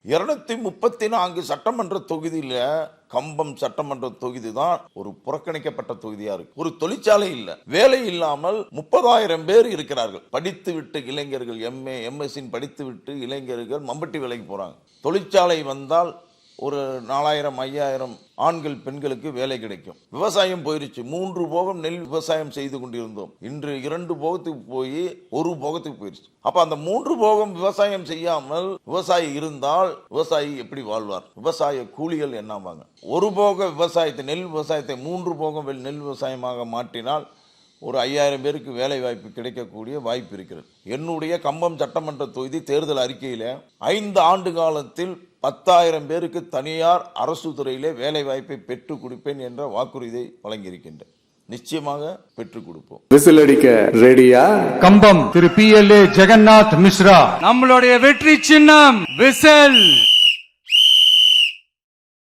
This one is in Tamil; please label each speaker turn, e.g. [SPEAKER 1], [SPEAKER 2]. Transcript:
[SPEAKER 1] 234 சட்டமன்ற தொகுதியில கம்பம் சட்டமன்ற தொகுதி தான் ஒரு புறக்கணிக்கப்பட்ட தொகுதியா இருக்கு. ஒரு தொழிற்சாலை இல்ல, வேலை இல்லாமல் 30,000 பேர் இருக்கிறார்கள். படித்து விட்டு இளைஞர்கள் MA MSc படித்து விட்டு இளைஞர்கள் மம்பட்டி வேலைக்கு போறாங்க. தொழிற்சாலை வந்தால் ஒரு 4,000 5,000 ஆண்கள் பெண்களுக்கு வேலை கிடைக்கும். விவசாயம் போயிருச்சு. 3 போகம் நெல் விவசாயம் செய்து கொண்டிருந்தோம். இன்று 2 போகத்துக்கு போய் 1 போகத்துக்கு போயிருச்சு. அப்ப அந்த 3 போகம் விவசாயம் செய்யாமல் விவசாயி இருந்தால் விவசாயி எப்படி வாழ்வார்? விவசாய கூலிகள் என்னவாங்க? 1 போக விவசாயத்தை நெல் விவசாயத்தை 3 போகம் நெல் விவசாயமாக மாற்றினால் ஒரு 5,000 பேருக்கு வேலை வாய்ப்பு கிடைக்கக்கூடிய வாய்ப்பு இருக்கிறது. என்னுடைய கம்பம் சட்டமன்ற தொகுதி தேர்தல் அறிக்கையில 5 ஆண்டு காலத்தில் 10,000 பேருக்கு தனியார் அரசு துறையிலே வேலை வாய்ப்பை பெற்றுக் கொடுப்பேன் என்ற வாக்குறுதியை வழங்கியிருக்கின்றேன். நிச்சயமாக பெற்றுக் கொடுப்போம்.
[SPEAKER 2] விசில் அடிக்க ரெடியா?
[SPEAKER 3] கம்பம் திரு PLA ஜெகநாத் மிஸ்ரா. நம்மளுடைய வெற்றி சின்னம் விசில்.